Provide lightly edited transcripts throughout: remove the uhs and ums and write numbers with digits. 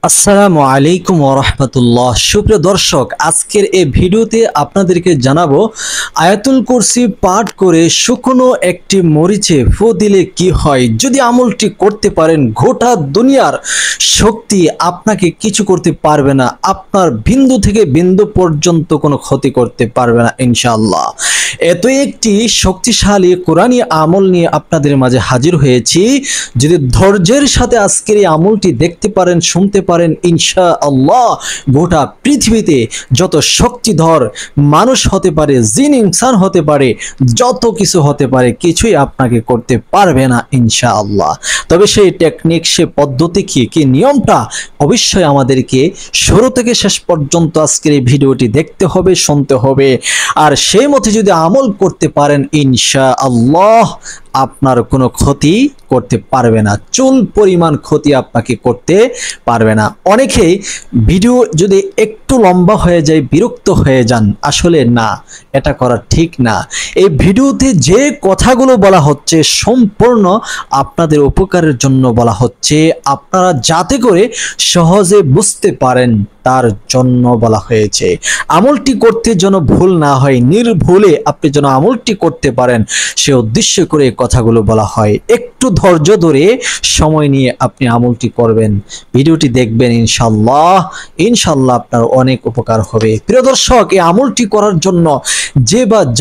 আসসালামু আলাইকুম ওয়া রাহমাতুল্লাহ। সুপ্রিয় দর্শক, আজকের এই ভিডিওতে আপনাদেরকে জানাবো আয়াতুল কুরসি পাঠ করে শুকনো একটি মরিচে ফু দিলে কি হয়। যদি আমলটি করতে পারেন, গোটা দুনিয়ার শক্তি আপনাকে কিছু করতে পারবে না, আপনার বিন্দু থেকে বিন্দু পর্যন্ত কোনো ক্ষতি করতে পারবে না ইনশাআল্লাহ। এত একটি শক্তিশালী কোরআনী আমল নিয়ে আপনাদের মাঝে হাজির হয়েছি। যদি ধৈর্যের সাথে আজকের এই আমলটি দেখতে পারেন, শুনতে পারেন, ইনশাআল্লাহ গোটা পৃথিবীতে যত শক্তিধর মানুষ হতে পারে, জিন ইনসান হতে পারে, যত কিছু হতে পারে, কিছুই আপনাকে করতে পারবে না ইনশাআল্লাহ। তবে সেই টেকনিক, সে পদ্ধতি কি নিয়মটা অবশ্যই আমাদেরকে শুরু থেকে শেষ পর্যন্ত আজকের এই ভিডিওটি দেখতে হবে, শুনতে হবে। আর সেই মতে যদি আমল করতে পারেন, ইনশাআল্লাহ আপনার কোনো ক্ষতি করতে পারবে না, চুল পরিমাণ ক্ষতি আপনাকে করতে পারবে না। অনেকেই ভিডিও যদি একটু লম্বা হয়ে যায় বিরক্ত হয়ে যান, আসলে না, এটা করা ঠিক না। এই ভিডিওতে যে কথাগুলো বলা হচ্ছে সম্পূর্ণ আপনাদের উপকারের জন্য বলা হচ্ছে, আপনারা যাতে করে সহজে বুঝতে পারেন তার জন্য বলা হয়েছে। আমলটি করতে যেন ভুল না হয়, নির্ভুলে আপনি যেন আমলটি করতে পারেন, সে উদ্দেশ্য করে কথাগুলো বলা হয়। একটু ধৈর্য ধরে সময় নিয়ে আপনি আমলটি করবেন, ভিডিওটি দেখবেন, ইনশাআল্লাহ ইনশাআল্লাহ আপনার অনেক উপকার হবে। প্রিয় দর্শক, এই আমলটি করার জন্য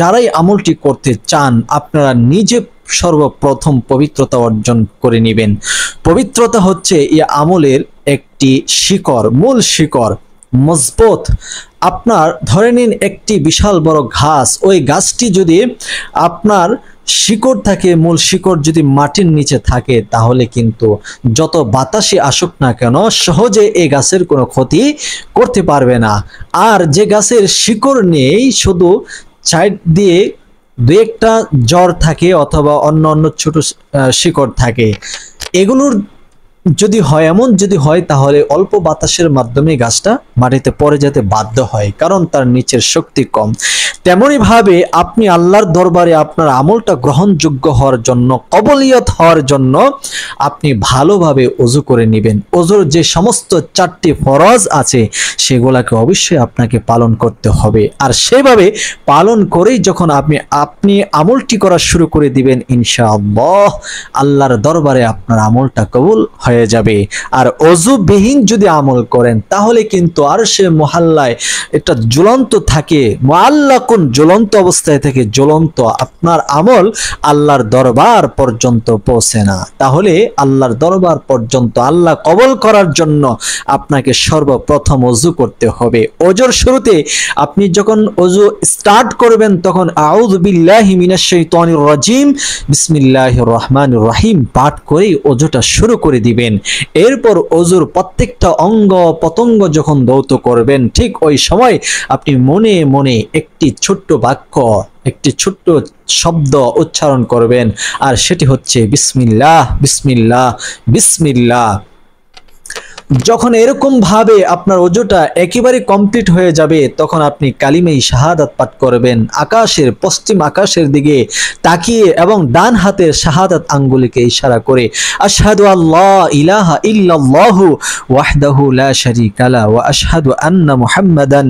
যারাই আমলটি করতে চান, আপনারা নিজে সর্বপ্রথম পবিত্রতা অর্জন করে নেবেন। পবিত্রতা হচ্ছে এই আমলের একটি শিকড়, মূল শিকড় মজবুত। আপনার ধরে নিন একটি বিশাল বড় ঘাস, ওই গাছটি যদি আপনার শিকড় থাকে, মূল শিকড় যদি মাটির নিচে থাকে, তাহলে কিন্তু যত বাতাসে আসুক না কেন সহজে এই গাছের কোনো ক্ষতি করতে পারবে না। আর যে গাছের শিকড় নেই, শুধু সাইড দিয়ে দু একটা জড় থাকে অথবা অন্য ছোট শিকড় থাকে, এগুলোর যদি হয়, এমন যদি হয়, তাহলে অল্প বাতাসের মাধ্যমে গাছটা মাটিতে পড়ে যেতে বাধ্য হয়, কারণ তার নিচের শক্তি কম। তেমনি ভাবে আপনি আল্লাহর দরবারে আপনার আমলটা গ্রহণযোগ্য হওয়ার জন্য, কবুলিয়ত হওয়ার জন্য আপনি ভালোভাবে ওযু করে নেবেন। ওযুর যে সমস্ত 4টি ফরজ আছে সেগুলোকে অবশ্যই আপনাকে পালন করতে হবে। আর সেভাবে পালন করেই যখন আপনি আমলটি করা শুরু করে দিবেন, ইনশাআল্লাহ আল্লাহর দরবারে আপনার আমলটা কবুল হয়ে যাবে। আর ওযুবিহীন যদি আমল করেন, তাহলে কিন্তু আরশে মুহাল্লায় এটা ঝুলন্ত থাকে, মুআল্লাকুন ঝুলন্ত অবস্থায় থেকে ঝুলন্ত, আপনার আমল আল্লাহর দরবার পর্যন্ত পৌঁছে না। তাহলে আল্লাহর দরবার পর্যন্ত আল্লাহ কবুল করার জন্য আপনাকে সর্বপ্রথম ওযু করতে হবে। ওযুর শুরুতে আপনি যখন ওযু স্টার্ট করবেন, তখন আউযু বিল্লাহি মিনাশ শাইতানির রাজিম বিসমিল্লাহির রহমানির রহিম পাঠ করে ওযুটা শুরু করে দিবেন। এরপর ওযুর প্রত্যেকটা অঙ্গ পতঙ্গ যখন ধৌত করবেন, ঠিক ওই সময় আপনি মনে মনে একটি ছোট্ট বাক্য, একটি ছোট্ট শব্দ উচ্চারণ করবেন, আর সেটি হচ্ছে বিসমিল্লাহ বিসমিল্লাহ বিসমিল্লাহ। যখন এরকম ভাবে আপনার ওযুটা একেবারে কমপ্লিট হয়ে যাবে, তখন আপনি কালিমায়ে শাহাদাত পাঠ করবেন, আকাশের পশ্চিম আকাশের দিকে তাকিয়ে এবং ডান হাতের শাহাদাত আঙ্গুলকে ইশারা করে, আশহাদু আল্লা ইলাহা ইল্লাল্লাহু ওয়াহদাহু লা শারীকা লা ওয়া আশহাদু আন্না মুহাম্মাদান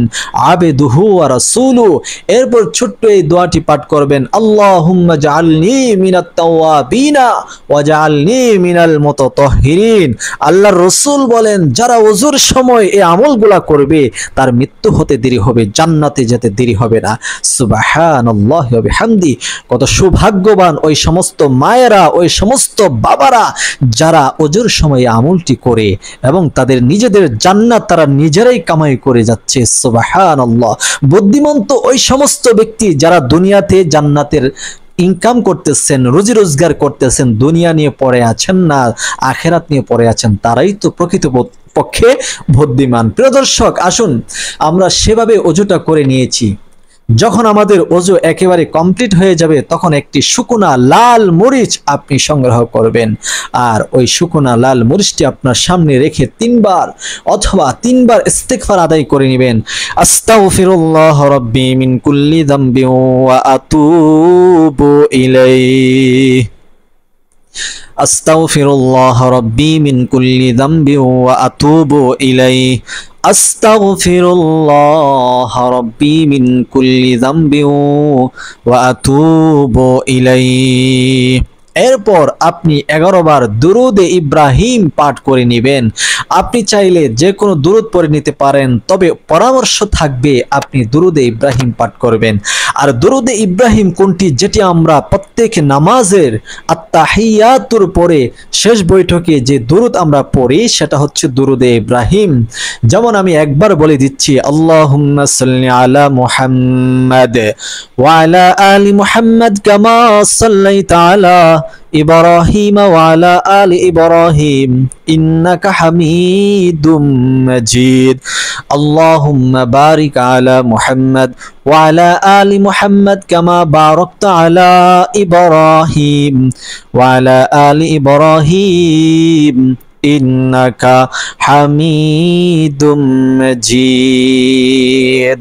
আবদুহু ওয়া রাসূলুহু। এরপর ছোট্ট এই দোয়াটি পাঠ করবেন, আল্লাহুম্মা জাআলনি মিনাত তাওয়াবিনা ওয়া জাআলনি মিনাল মুতাতাহহিরিন। আল্লাহর রাসূল বলেন, যারা ওযুর সময় এই আমলগুলা করবে তার মৃত্যু হতে দেরি হবে, জান্নাতে যেতে দেরি হবে না। সুবহানাল্লাহি ওয়া বিহামদি। কত সৌভাগ্যবান ওই সমস্ত মায়েরা, ওই সমস্ত বাবারা যারা ওযুর সময় আমলটি করে এবং তাদের নিজেদের জান্নাত তারা নিজেরাই কামাই করে যাচ্ছে। সুবহানাল্লাহ। বুদ্ধিমন্ত ওই সমস্ত ব্যক্তি যারা দুনিয়াতে জান্নাতের ইনকাম করতেছেন, রুজি রোজগার করতেছেন, দুনিয়া নিয়ে পড়ে আছেন না, আখেরাত নিয়ে পড়ে আছেন, তারাই তো প্রকৃত পক্ষে বুদ্ধিমান। প্রিয় দর্শক, আসুন আমরা সেভাবে ওযুটা করে নিয়েছি। যখন আমাদের ওযু একেবারে কমপ্লিট হয়ে যাবে, তখন একটি শুকনা লাল মরিচ আপনি সংগ্রহ করবেন, আর ওই শুকনা লাল মরিচটি আপনার সামনে রেখে 3বার অথবা 3বার ইস্তিগফার আদায় করে নেবেন। আস্তাগফিরুল্লাহ রাব্বি মিন কুল্লি যামবি ওয়া আতুবু ইলাইহি। আস্তাগফিরুল্লাহ রাব্বি মিন কুল্লি যামবি ওয়া আতুবু ইলাইহি আস্তাগফিরুল্লাহ রাব্বি মিন কুল্লি যামবি ওয়া আতুবু ইলাইহি। এরপর আপনি 11 বার দুরুদে ইব্রাহিম পাঠ করে নেবেন। আপনি চাইলে যে কোনো দুরুদ পড়ে নিতে পারেন, তবে পরামর্শ থাকবে আপনি দুরুদে ইব্রাহিম পাঠ করবেন। আর দুরুদে ইব্রাহিম কোনটি, যেটি আমরা প্রত্যেক নামাজের আত্তাহিয়াতুর পরে শেষ বৈঠকে যে দুরুদ আমরা পড়ি সেটা হচ্ছে দুরুদে ইব্রাহিম। যেমন আমি একবার বলে দিচ্ছি, আল্লাহুম্মা সাল্লি আলা মুহাম্মাদ ওয়া আলা আলি মুহাম্মাদ কামা সাল্লাইতা আলা ইব্রাহিম ওয়া আলা আলি ইব্রাহিম ইন্নাকা হামিদুম মাজিদ। আল্লাহুম্মা বারিক আলা মুহাম্মাদ ওয়া আলা আলি মুহাম্মাদ কামা বারাকতা আলা ইব্রাহিম ওয়া আলা আলি ইব্রাহিম ইন্নাকা হামিদুম মাজিদ।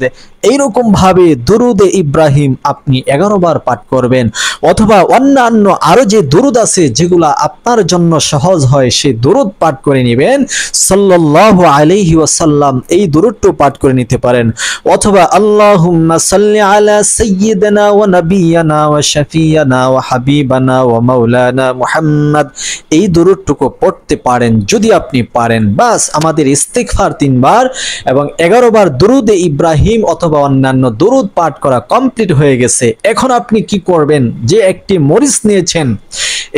এইরকম ভাবে দুরুদে ইব্রাহিম আপনি 11 বার পাঠ করবেন, অথবা অন্যান্য আরো যে দুরুদ আছে যেগুলা আপনার জন্য সহজ হয় সেই দুরুদ পাঠ করে নেবেন। সাল্লাল্লাহু আলাইহি ওয়াসাল্লাম এই দুরুদটি পাঠ করে নিতে পারেন, অথবা আল্লাহুম্মা সাল্লি আলা সাইয়্যিদিনা ওয়া নাবিয়্যিনা ওয়া শাফিয়্যিনা ওয়া হাবিবানা ওয়া মাওলানা মুহাম্মদ এই দুরুদটুকু পড়তে পারেন যদি আপনি পারেন। বাস আমাদের ইস্তিগফার 3 বার এবং 11 বার দুরুদে ইব্রাহিম অথবা অন্যান্য দুরুদ পাঠ করা কমপ্লিট হয়ে গেছে। এখন আপনি কি করবেন, যে একটি মরিচ নিয়েছেন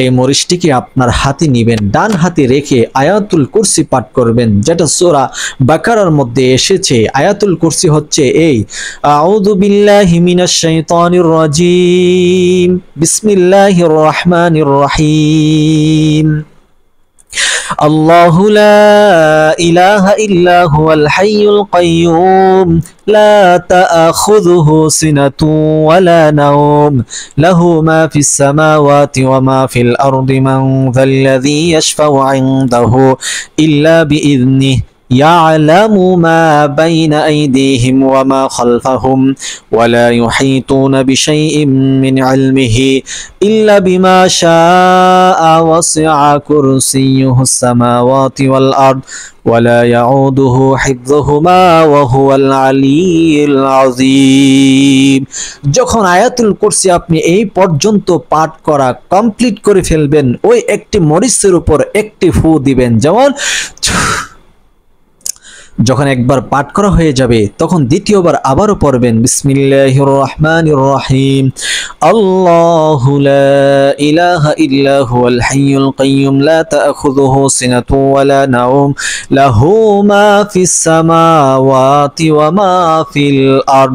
এই মরিচটিকে আপনার হাতে নেবেন, ডান হাতে রেখে আয়াতুল কুরসি পাঠ করবেন, যেটা সূরা বাকারার মধ্যে এসেছে। আয়াতুল কুরসি হচ্ছে এই, আউযু বিল্লাহি মিনাশ শাইতানির রাজিম, বিসমিল্লাহির রহমানির রহিম। আল্লাহু লা ইলাহা ইল্লা হুয়াল হাইয়ুল কাইয়্যুম লা তাআখুযুহু সিনাতুন ওয়া লা নাওম লাহু মা ফিস সামাওয়াতি ওয়া মা ফিল আরদি মান যাল্লাযী ইয়াশফাউ ইনদাহু ইল্লা বিইذনিহি يعلم ما بين أيديهم وما خلفهم ولا يحيطون بشيء من علمه إلا بما شاء وسع كرسيه السماوات والأرض ولا يعوده حفظهما وهو العلي العظيم। যখন আয়াতুল কুরসি আপনি এই পর্যন্ত পাঠ করা কমপ্লিট করে ফেলবেন, ওই একটি মরিচের উপর একটি ফু দিবেন। যেমন যখন একবার পাঠ করা হয়ে যাবে তখন দ্বিতীয়বার আবারও পড়বেন, বিসমিল্লাহির রহমানির রহিম। আল্লাহু লা ইলাহা ইল্লা হুয়াল হাইয়ুল কাইয়্যুম লা তাআখুযুহু সিনাতুন ওয়া লা নাওম লাহু মা ফিস সামাওয়াতি ওয়া মা ফিল আরদ।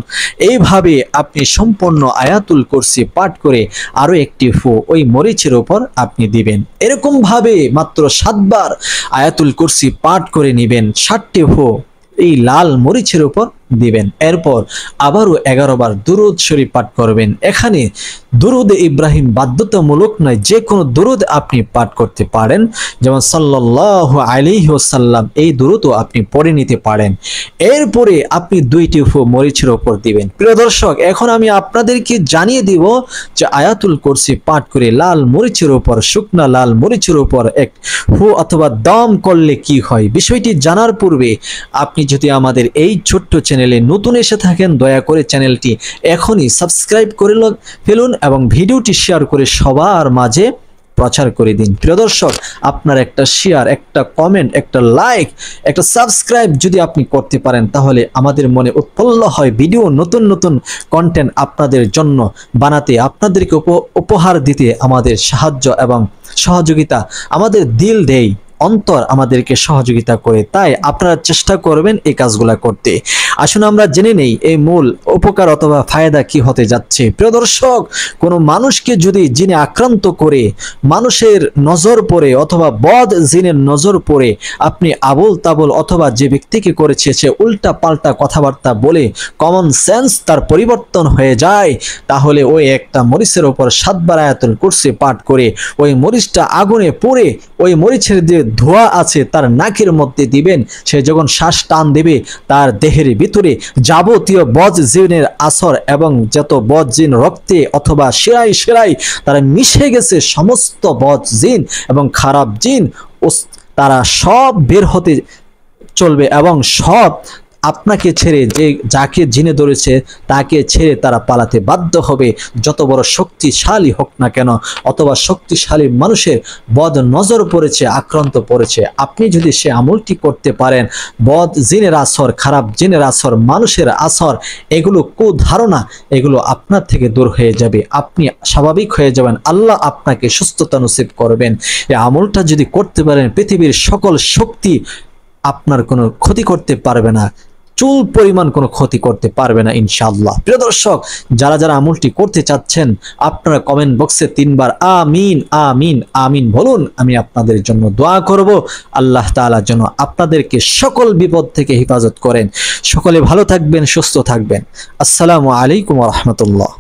এইভাবে আপনি সম্পূর্ণ আয়াতুল কুরসি পাঠ করে আরো একটি ফু ওই মরিচের উপর আপনি দিবেন। এরকম ভাবে মাত্র 7 বার আয়াতুল কুরসি পাঠ করে নেবেন, 7টি ফু এই লাল মরিচের উপর দিবেন। এরপর আবারও 11 বার দুরুদ শরীফ পাঠ করবেন। এখানে দুরুদে ইব্রাহিম বাধ্যতামূলক নয়, যে কোনো দুরুদ আপনি পাঠ করতে পারেন, যেমন সাল্লাল্লাহু আলাইহি ওয়াসাল্লাম এই দুরুদও আপনি পড়ে নিতে পারেন। এরপরে আপনি 2টি ফু মরিচের উপর দিবেন। প্রিয় দর্শক, এখন আমি আপনাদেরকে জানিয়ে দিব যে আয়াতুল কুরসি পাঠ করে লাল মরিচের উপর, শুকনা লাল মরিচের উপর এক ফু অথবা দম করলে কি হয়। বিষয়টি জানার পূর্বে আপনি যদি আমাদের এই ছোট্ট চ্যানেলে নতুন এসে থাকেন, দয়া করে চ্যানেলটি এখনই সাবস্ক্রাইব করে ফেলুন এবং ভিডিওটি শেয়ার করে সবার মাঝে প্রচার করে দিন। প্রিয় দর্শক, আপনার একটা শেয়ার, একটা কমেন্ট, একটা লাইক, একটা সাবস্ক্রাইব যদি আপনি করতে পারেন তাহলে আমাদের মনে উৎফুল্ল হয় ভিডিও নতুন নতুন কন্টেন্ট আপনাদের জন্য বানাতে, আপনাদেরকে উপহার দিতে আমাদের সাহায্য এবং সহযোগিতা আমাদের দিল দেয়, অন্তর আমাদেরকে সহযোগিতা করে। তাই আপনারা চেষ্টা করবেন এই কাজগুলা করতে। আসুন আমরা জেনে নেই এই মূল উপকার অথবা ফায়দা কি হতে যাচ্ছে। প্রিয় দর্শক, কোনো মানুষকে যদি জিনে আক্রান্ত করে, মানুষের নজর পড়ে অথবা বদ জিনের নজর পড়ে আপনি আবল তাবল অথবা যে ব্যক্তিকে করেছে সে উল্টা পাল্টা কথাবার্তা বলে কমন সেন্স তার পরিবর্তন হয়ে যায়, তাহলে ওই একটা মরিচের উপর 7 বার আয়াতুল কুরসি পাঠ করে ওই মরিচটা আগুনে পুড়ে ওই মরিচের দিয়ে ধোঁয়া আছে তার নাকের মধ্যে দিবেন, সে যখন শ্বাস টান দেবে তার দেহের ভিতরে যাবতীয় বদ জিনের আসর এবং যত বদ জিন রক্তে অথবা শিরায় শিরায় তারা মিশে গেছে, সমস্ত বদ জিন এবং খারাপ জিন তারা সব বের হতে চলবে এবং সব আপনাকে ছেড়ে, যে যাকে জিনে ধরেছে তাকে ছেড়ে তারা পালাতে বাধ্য হবে, যত বড় শক্তিশালী হোক না কেন, অথবা শক্তিশালী মানুষের বদ নজর পড়েছে, আক্রান্ত পড়েছে। আপনি যদি সে আমলটি করতে পারেন, বদ জিনের আসর, খারাপ জিনের আসর, মানুষের আসর, এগুলো কুধারণা, এগুলো আপনার থেকে দূর হয়ে যাবে, আপনি স্বাভাবিক হয়ে যাবেন, আল্লাহ আপনাকে সুস্থতা নসিব করবেন। এই আমলটা যদি করতে পারেন, পৃথিবীর সকল শক্তি আপনার কোনো ক্ষতি করতে পারবে না, চুল পরিমাণ কোনো ক্ষতি করতে পারবে না ইনশাআল্লাহ। প্রিয় দর্শক, যারা যারা আমলটি করতে চাচ্ছেন আপনারা কমেন্ট বক্সে 3 বার আমিন আমিন আমিন বলুন, আমি আপনাদের জন্য দোয়া করব। আল্লাহ তাআলা যেন আপনাদেরকে সকল বিপদ থেকে হেফাজত করেন। সকলে ভালো থাকবেন, সুস্থ থাকবেন। আসসালামু আলাইকুম ওয়া রাহমাতুল্লাহ।